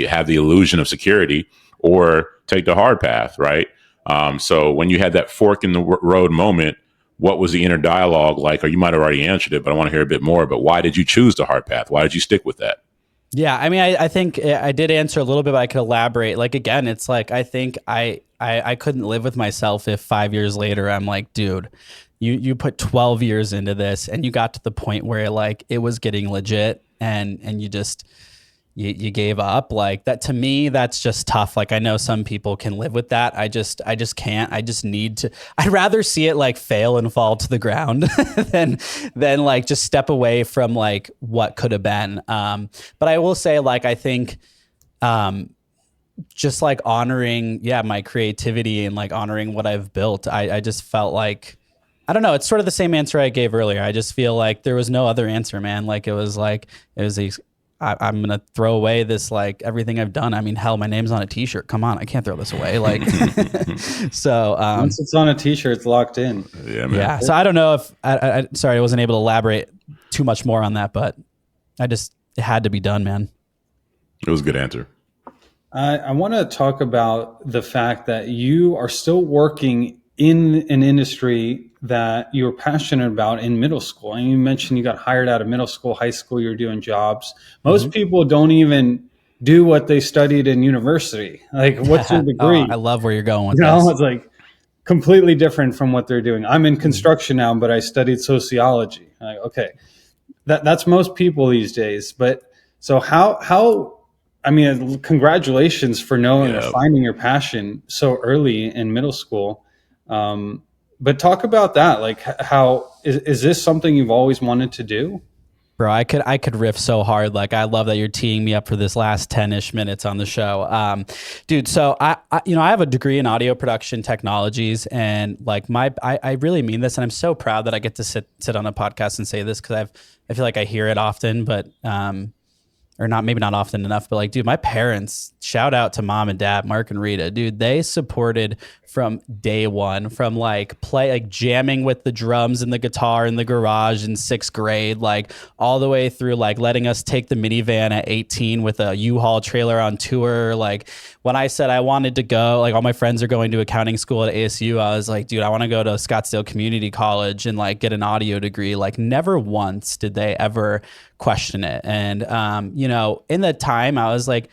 have the illusion of security, or take the hard path, right? So when you had that fork in the road moment, what was the inner dialogue like? Or you might have already answered it, but I want to hear a bit more. But why did you choose the hard path? Why did you stick with that? Yeah, I mean, I think I did answer a little bit, but I could elaborate. Like, again, it's like, I think I couldn't live with myself if 5 years later I'm like, dude, you put 12 years into this and you got to the point where like it was getting legit, and you gave up. Like that, to me, that's just tough. Like I know some people can live with that. I just can't. I just need to, I'd rather see it like fail and fall to the ground than like just step away from like what could have been. But I will say, like, I think, just like honoring, my creativity and like honoring what I've built. I just felt like, I don't know. It's sort of the same answer I gave earlier. I just feel like there was no other answer, man. Like it was I'm going to throw away this, like everything I've done. I mean, hell, my name's on a t-shirt. Come on. I can't throw this away. Like, so, once it's on a t-shirt, it's locked in. Yeah, man. Yeah. So I don't know if sorry, I wasn't able to elaborate too much more on that, but it had to be done, man. It was a good answer. I want to talk about the fact that you are still working in an industry that you were passionate about in middle school. And you mentioned you got hired out of middle school, high school, you're doing jobs. Most people don't even do what they studied in university. Like, what's your degree? I love where you're going with this. this. It's like completely different from what they're doing. I'm in construction now, but I studied sociology. Like, okay, that's most people these days. But so how I mean, congratulations for knowing or finding your passion so early in middle school. But talk about that. Like, how is this something you've always wanted to do? Bro, I could riff so hard. Like, I love that you're teeing me up for this last 10-ish minutes on the show. Dude, so I have a degree in audio production technologies, and like I really mean this, and I'm so proud that I get to sit on a podcast and say this, because I feel like I hear it often, but or not, maybe not often enough, but like, dude, my parents, shout out to mom and dad, Mark and Rita, dude, they supported from day one, from like jamming with the drums and the guitar in the garage in 6th grade, like all the way through like letting us take the minivan at 18 with a U-Haul trailer on tour. Like when I said I wanted to go, like all my friends are going to accounting school at ASU, I was like, dude, I want to go to Scottsdale Community College and like get an audio degree. Like never once did they ever question it. And, in the time I was like,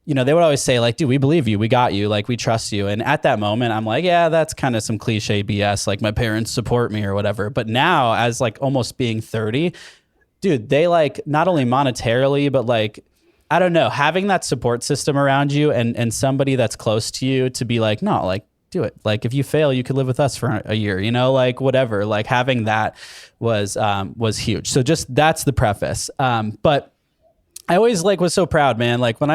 they would always say like, dude, we believe you. We got you. Like, we trust you. And at that moment, I'm like, yeah, that's kind of some cliche BS. Like my parents support me or whatever. But now, as like almost being 30, dude, they like not only monetarily, but like, I don't know, having that support system around you and somebody that's close to you to be like, no, like, do it. Like if you fail, you could live with us for a year, like whatever, like having that was huge. So just, that's the preface. But I always like was so proud, man. Like when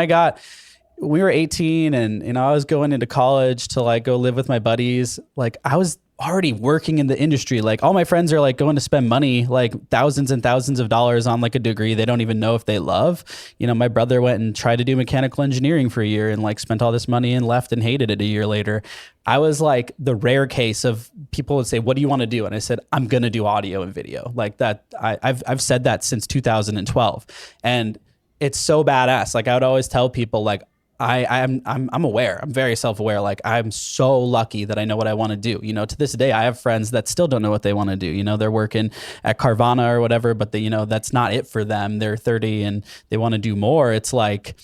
we were 18 and, I was going into college to like go live with my buddies, like I was already working in the industry. Like all my friends are like going to spend money, like thousands and thousands of dollars on like a degree they don't even know if they love. My brother went and tried to do mechanical engineering for a year and like spent all this money and left and hated it a year later. I was like the rare case of people would say, what do you want to do? And I said, I'm going to do audio and video. Like that. I've said that since 2012. And it's so badass. Like I would always tell people like, I'm aware. I'm very self-aware. Like I'm so lucky that I know what I want to do. To this day, I have friends that still don't know what they want to do. They're working at Carvana or whatever, but that's not it for them. They're 30 and they want to do more. It's like,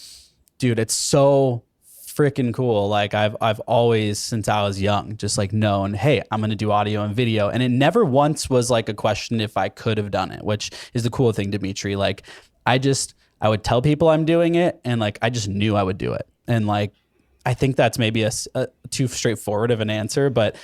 dude, it's so freaking cool. Like I've always, since I was young, just like known, hey, I'm going to do audio and video. And it never once was like a question if I could have done it, which is the cool thing, Dimitri. Like I would tell people I'm doing it and like I just knew I would do it. And like I think that's maybe a too straightforward of an answer, but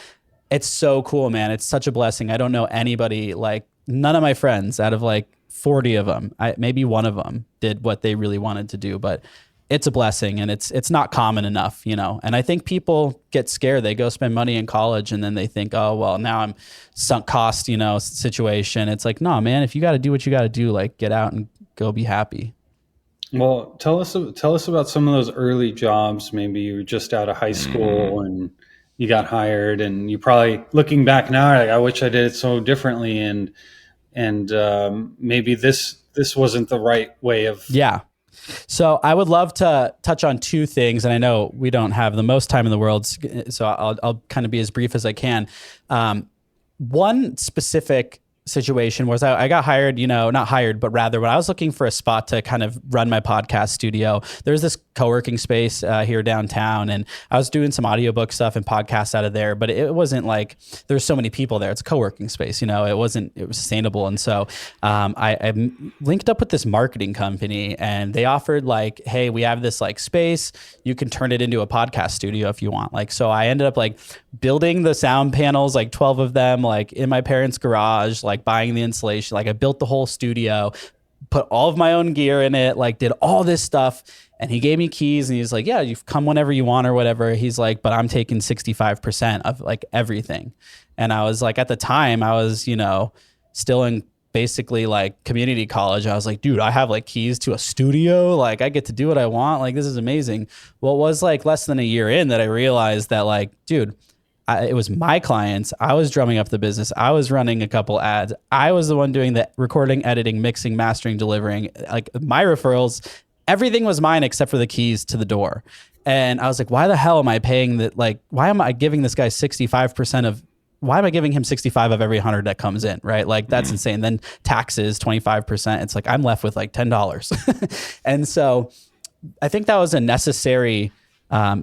it's so cool, man. It's such a blessing. I don't know anybody, like none of my friends out of like 40 of them, maybe one of them did what they really wanted to do, but it's a blessing and it's not common enough, And I think people get scared. They go spend money in college and then they think, oh, well, now I'm sunk cost, situation. It's like, no, man, if you got to do what you got to do, like get out and go be happy. Well, tell us about some of those early jobs. Maybe you were just out of high school and you got hired, and you probably looking back now, like, I wish I did it so differently, and maybe this wasn't the right way of. Yeah. So I would love to touch on two things, and I know we don't have the most time in the world, so I'll kind of be as brief as I can. One specific situation was I got hired, not hired, but rather when I was looking for a spot to kind of run my podcast studio, there's this co-working space here downtown, and I was doing some audiobook stuff and podcasts out of there, but it wasn't like there's so many people there. It's a co-working space, it was sustainable. And so I linked up with this marketing company, and they offered like, hey, we have this like space, you can turn it into a podcast studio if you want. Like, so I ended up like building the sound panels, like 12 of them, like in my parents' garage, like buying the insulation. Like I built the whole studio, put all of my own gear in it, like did all this stuff. And he gave me keys, and he's like, yeah, you come whenever you want or whatever. He's like, but I'm taking 65% of like everything. And I was like, at the time I was, still in basically like community college. I was like, dude, I have like keys to a studio. Like I get to do what I want. Like, this is amazing. Well, it was like less than a year in that I realized that like, dude, it was my clients. I was drumming up the business. I was running a couple ads. I was the one doing the recording, editing, mixing, mastering, delivering, like my referrals. Everything was mine except for the keys to the door. And I was like, why the hell am I paying that? Like, why am I giving this guy 65% of, why am I giving him 65 of every 100 that comes in? Right. Like that's insane. Then taxes, 25%. It's like, I'm left with like $10. And so I think that was a necessary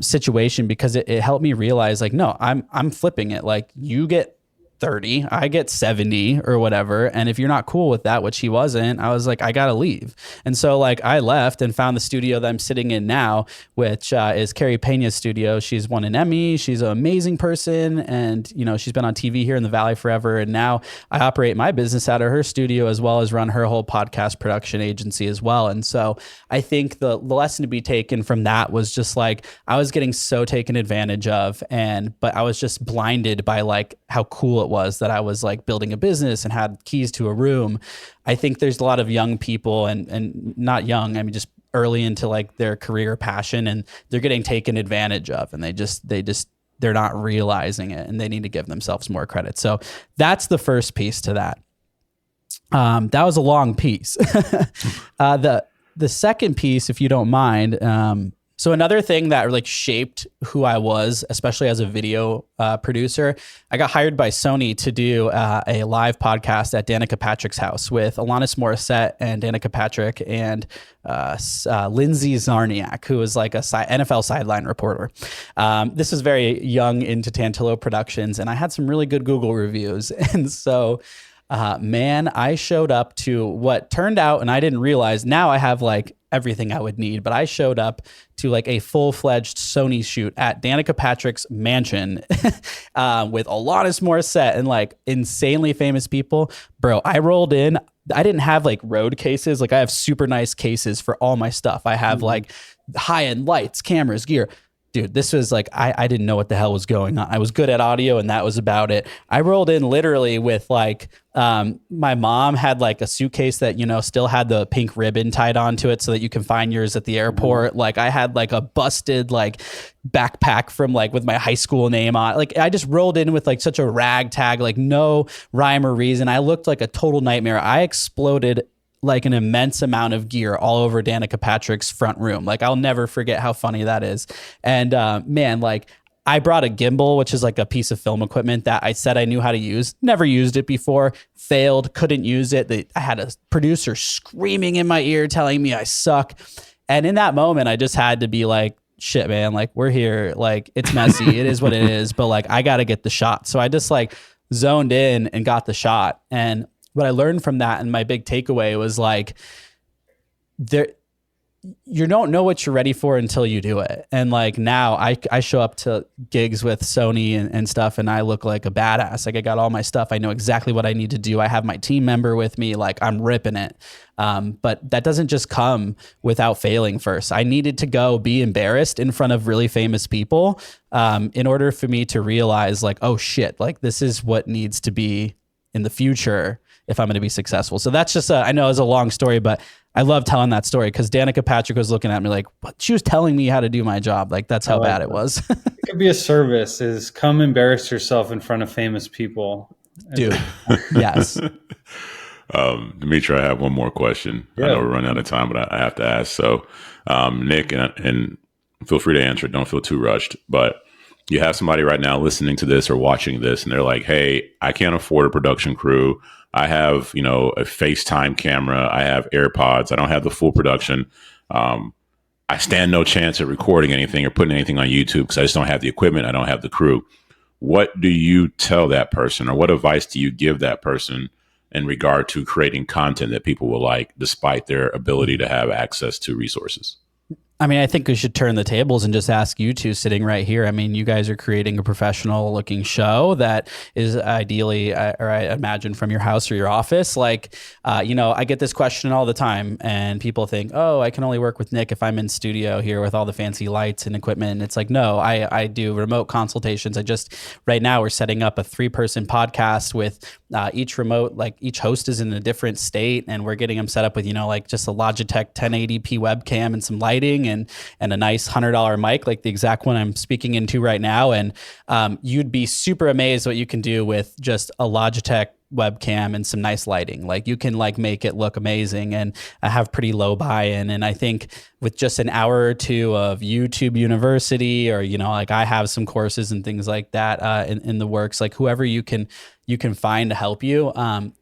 situation, because it helped me realize like, no, I'm flipping it. Like you get 30, I get 70 or whatever. And if you're not cool with that, which he wasn't, I was like, I got to leave. And so like I left and found the studio that I'm sitting in now, which is Carrie Pena's studio. She's won an Emmy. She's an amazing person. And, she's been on TV here in the Valley forever. And now I operate my business out of her studio, as well as run her whole podcast production agency as well. And so I think the lesson to be taken from that was just like, I was getting so taken advantage of, but I was just blinded by like how cool it was that I was like building a business and had keys to a room. I think there's a lot of young people and not young, I mean, just early into like their career passion, and they're getting taken advantage of, and they're not realizing it, and they need to give themselves more credit. So that's the first piece to that. That was a long piece. The second piece, if you don't mind, so another thing that like shaped who I was, especially as a video producer, I got hired by Sony to do a live podcast at Danica Patrick's house with Alanis Morissette and Danica Patrick and Lindsay Zarniak, who was like a NFL sideline reporter. This is very young into Tantillo Productions, and I had some really good Google reviews. And so I showed up to what turned out, and I didn't realize, now I have like everything I would need, but I showed up to like a full-fledged Sony shoot at Danica Patrick's mansion with Alanis Morissette and like insanely famous people. Bro, I rolled in. I didn't have like road cases. Like I have super nice cases for all my stuff. I have like high-end lights, cameras, gear. Dude, this was like, I didn't know what the hell was going on. I was good at audio, and that was about it. I rolled in literally with like, my mom had like a suitcase that, still had the pink ribbon tied onto it so that you can find yours at the airport. Like I had like a busted like backpack from like with my high school name on. Like I just rolled in with like such a ragtag, like no rhyme or reason. I looked like a total nightmare. I exploded like an immense amount of gear all over Danica Patrick's front room. Like I'll never forget how funny that is. And like I brought a gimbal, which is like a piece of film equipment that I said I knew how to use. Never used it before, failed, couldn't use it. I had a producer screaming in my ear telling me I suck. And in that moment, I just had to be like, shit, man, like we're here. Like it's messy. It is what it is. But like, I got to get the shot. So I just like zoned in and got the shot. And what I learned from that, and my big takeaway was like, you don't know what you're ready for until you do it. And like now I show up to gigs with Sony and stuff, and I look like a badass. Like I got all my stuff. I know exactly what I need to do. I have my team member with me. Like I'm ripping it. But that doesn't just come without failing first. I needed to go be embarrassed in front of really famous people in order for me to realize like, oh shit, like this is what needs to be in the future if I'm going to be successful. So that's just I know it's a long story, but I love telling that story because Danica Patrick was looking at me like, what? She was telling me how to do my job. Like that's how bad it was. It could be a service, is come embarrass yourself in front of famous people. Dude, yes. Dimitri, I have one more question. Yeah. I know we're running out of time, but I have to ask. So Nick, and feel free to answer it. Don't feel too rushed. But you have somebody right now listening to this or watching this, and they're like, hey, I can't afford a production crew. I have, a FaceTime camera. I have AirPods. I don't have the full production. I stand no chance at recording anything or putting anything on YouTube because I just don't have the equipment. I don't have the crew. What do you tell that person, or what advice do you give that person in regard to creating content that people will like, despite their ability to have access to resources? I mean, I think we should turn the tables and just ask you two sitting right here. I mean, you guys are creating a professional looking show that is ideally, or I imagine from your house or your office. Like, I get this question all the time and people think, oh, I can only work with Nick if I'm in studio here with all the fancy lights and equipment. And it's like, no, I do remote consultations. Right now we're setting up a 3-person podcast with each host is in a different state, and we're getting them set up with, just a Logitech 1080p webcam and some lighting and a nice $100 mic, like the exact one I'm speaking into right now. And you'd be super amazed what you can do with just a Logitech webcam and some nice lighting. Like you can make it look amazing and have pretty low buy-in. And I think with just an hour or two of YouTube University, or, I have some courses and things like that in the works, like whoever you can find to help you,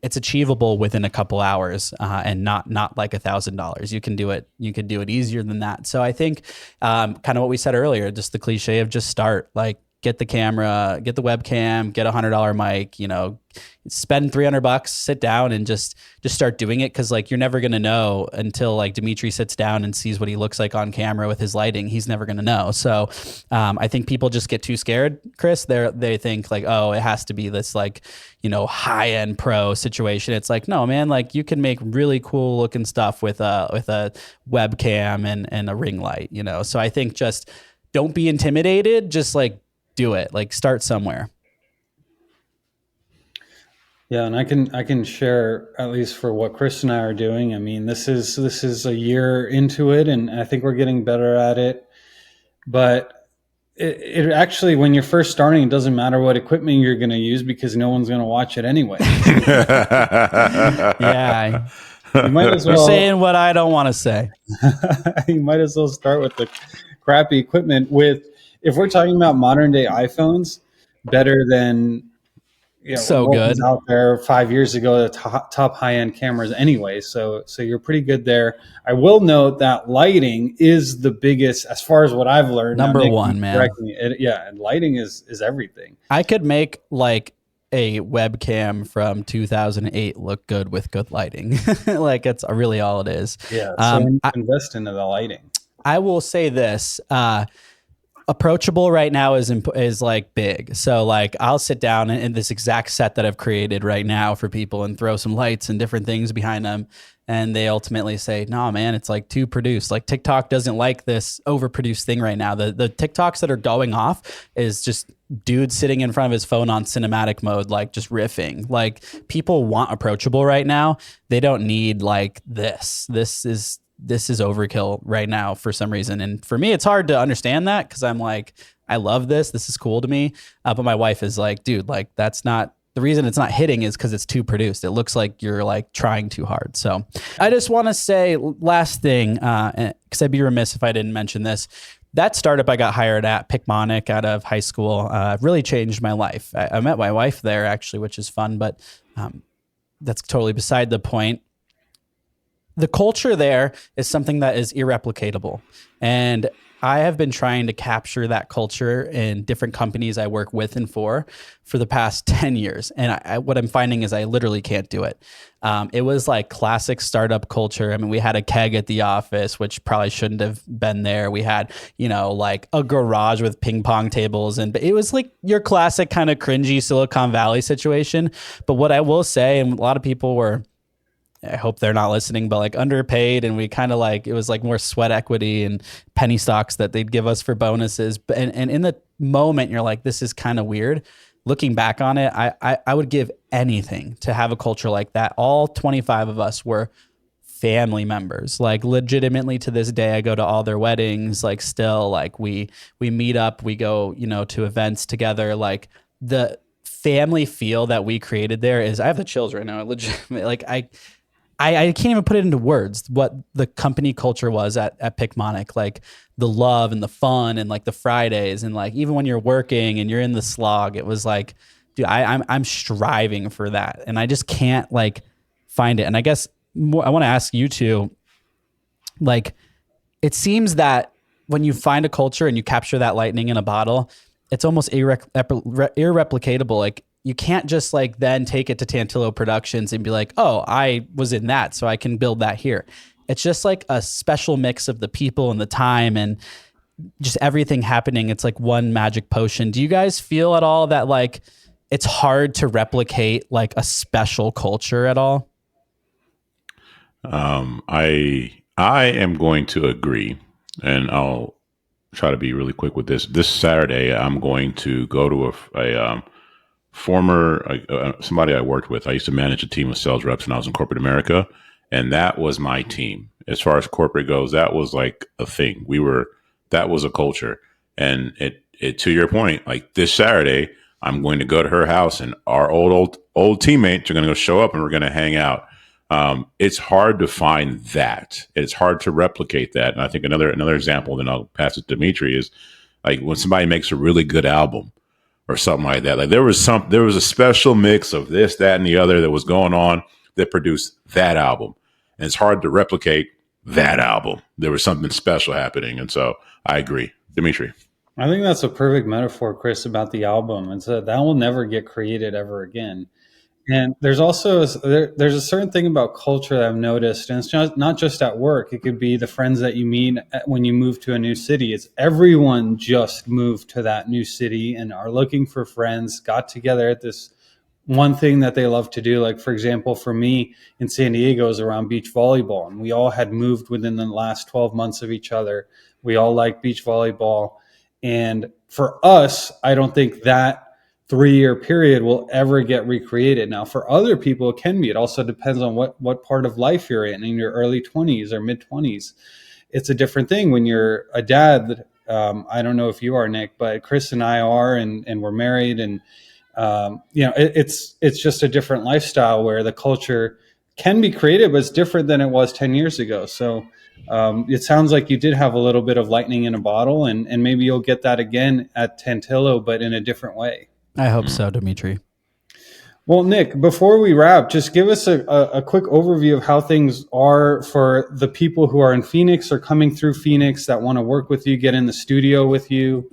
it's achievable within a couple hours and not like $1,000. You can do it. You could do it easier than that. So I think kind of what we said earlier, just the cliche of just start, like get the camera, get the webcam, get $100 mic, spend $300, sit down and just start doing it. Cause you're never going to know until Dimitri sits down and sees what he looks like on camera with his lighting. He's never going to know. So I think people just get too scared, Chris. They think oh, it has to be this high end pro situation. It's no, man, you can make really cool looking stuff with a webcam and a ring light, So I think just don't be intimidated. Just do it, start somewhere. Yeah, and I can share at least for what Chris and I are doing. I mean, this is a year into it, and I think we're getting better at it. But it actually, when you're first starting, it doesn't matter what equipment you're going to use because no one's going to watch it anyway. Yeah, you might as well. You're saying what I don't want to say. You might as well start with the crappy equipment. If we're talking about modern day iPhones, better than what good was out there 5 years ago, the top high end cameras anyway. So you're pretty good there. I will note that lighting is the biggest, as far as what I've learned. Number one, man. And lighting is everything. I could make a webcam from 2008 look good with good lighting. It's really all it is. Yeah. So invest into the lighting. I will say this. Approachable right now is big. So I'll sit down in this exact set that I've created right now for people and throw some lights and different things behind them. And they ultimately say, no, man, it's too produced. TikTok doesn't like this overproduced thing right now. The TikToks that are going off is just dude sitting in front of his phone on cinematic mode, just riffing. People want approachable right now. They don't need this. This is overkill right now for some reason. And for me, it's hard to understand that because I'm I love this. This is cool to me. But my wife is dude, that's not the reason it's not hitting is because it's too produced. It looks like you're trying too hard. So I just want to say last thing, because I'd be remiss if I didn't mention this. That startup I got hired at, Picmonic, out of high school, really changed my life. I met my wife there actually, which is fun, but that's totally beside the point. The culture there is something that is irreplicatable. And I have been trying to capture that culture in different companies I work with and for the past 10 years. And what I'm finding is I literally can't do it. It was classic startup culture. I mean, we had a keg at the office, which probably shouldn't have been there. We had, a garage with ping pong tables. And it was your classic kind of cringy Silicon Valley situation. But what I will say, and a lot of people were, I hope they're not listening, but underpaid. And we kind of it was more sweat equity and penny stocks that they'd give us for bonuses. And in the moment, you're this is kind of weird. Looking back on it, I would give anything to have a culture like that. All 25 of us were family members. Legitimately to this day, I go to all their weddings. Still, we meet up, we go, to events together. The family feel that we created there is, I have the chills right now. Legitimately, I can't even put it into words what the company culture was at Picmonic, like the love and the fun and like the Fridays and like even when you're working and you're in the slog, it was like, dude, I'm striving for that and I just can't like find it. And I guess I want to ask you two, like, it seems that when you find a culture and you capture that lightning in a bottle, it's almost irreplicatable. Like you can't just like then take it to Tantillo Productions and be like, oh, I was in that, so I can build that here. It's just like a special mix of the people and the time and just everything happening. It's like one magic potion. Do you guys feel at all that like it's hard to replicate like a special culture at all? I am going to agree, and I'll try to be really quick with this. This Saturday, I'm going to go to a former somebody I worked with. I used to manage a team of sales reps when I was in corporate America, and that was my team. As far as corporate goes, that was like a thing. That was a culture, and it to your point, like this Saturday, I'm going to go to her house, and our old teammates are going to go show up, and we're going to hang out. It's hard to find that. It's hard to replicate that. And I think another example, then I'll pass it to Dimitri, is like when somebody makes a really good album or something like that. Like there was a special mix of this, that, and the other that was going on that produced that album. And it's hard to replicate that album. There was something special happening. And so I agree. Dimitri. I think that's a perfect metaphor, Chris, about the album. It's that will never get created ever again. And there's also there's a certain thing about culture that I've noticed, and it's not just at work. It could be the friends that you meet when you move to a new city. It's everyone just moved to that new city and are looking for friends, got together at this one thing that they love to do. Like, for example, for me in San Diego is around beach volleyball. And we all had moved within the last 12 months of each other. We all like beach volleyball. And for us, I don't think that 3-year period will ever get recreated. Now, for other people, it can be. It also depends on what part of life you're in your early 20s or mid 20s. It's a different thing when you're a dad. I don't know if you are, Nick, but Chris and I are, and we're married, and it's just a different lifestyle where the culture can be created, but it's different than it was 10 years ago. So it sounds like you did have a little bit of lightning in a bottle, and maybe you'll get that again at Tantillo, but in a different way. I hope so, Dimitri. Well, Nick, before we wrap, just give us a quick overview of how things are for the people who are in Phoenix or coming through Phoenix that want to work with you, get in the studio with you,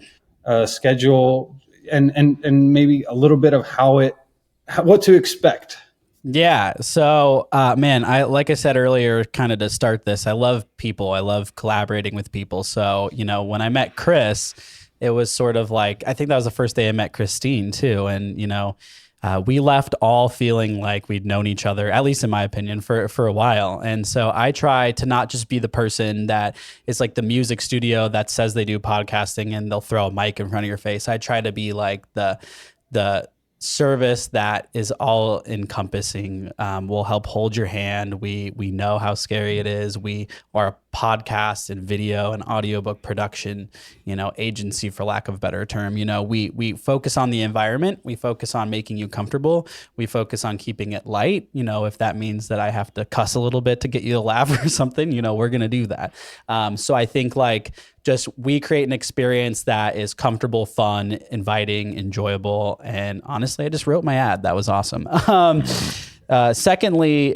schedule, and maybe a little bit of what to expect. Yeah. So, man, like I said earlier, kind of to start this, I love people. I love collaborating with people. So, when I met Chris, it was sort of like, I think that was the first day I met Christine too. And, we left all feeling like we'd known each other, at least in my opinion, for a while. And so I try to not just be the person that is like the music studio that says they do podcasting and they'll throw a mic in front of your face. I try to be like the service that is all encompassing. We'll help hold your hand. We know how scary it is. We are a podcast and video and audiobook production, agency, for lack of a better term. We focus on the environment. We focus on making you comfortable. We focus on keeping it light. If that means that I have to cuss a little bit to get you to laugh or something, we're going to do that. So I think we create an experience that is comfortable, fun, inviting, enjoyable. And honestly, I just wrote my ad. That was awesome. Secondly,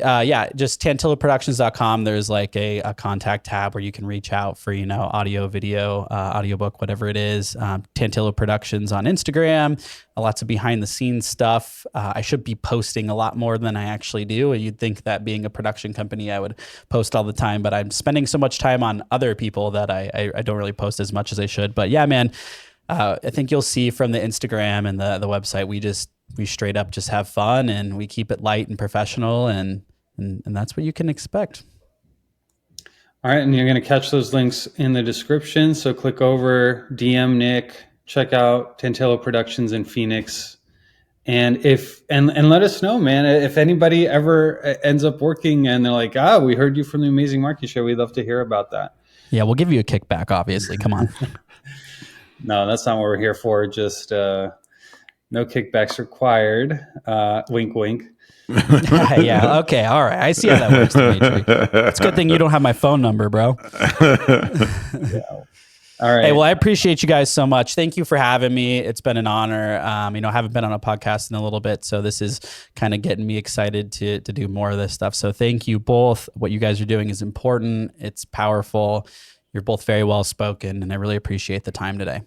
just TantilloProductions.com. There's like a contact tab where you can reach out for, audio, video, audiobook, whatever it is. Tantillo Productions on Instagram, lots of behind the scenes stuff. I should be posting a lot more than I actually do. You'd think that being a production company, I would post all the time, but I'm spending so much time on other people that I don't really post as much as I should. But yeah, man, I think you'll see from the Instagram and the website, we straight up just have fun and we keep it light and professional, and that's what you can expect. All right. And you're going to catch those links in the description. So click over, DM Nick, check out Tantillo Productions in Phoenix. And and let us know, man, if anybody ever ends up working and they're like, we heard you from the Amazing Market Show. We'd love to hear about that. Yeah. We'll give you a kickback, obviously. Come on. No, that's not what we're here for. Just, No kickbacks required. Wink, wink. Yeah. Okay. All right. I see how that works, Dimitri. It's a good thing you don't have my phone number, bro. All right. Hey, well, I appreciate you guys so much. Thank you for having me. It's been an honor. I haven't been on a podcast in a little bit, so this is kind of getting me excited to do more of this stuff. So thank you both. What you guys are doing is important. It's powerful. You're both very well spoken, and I really appreciate the time today.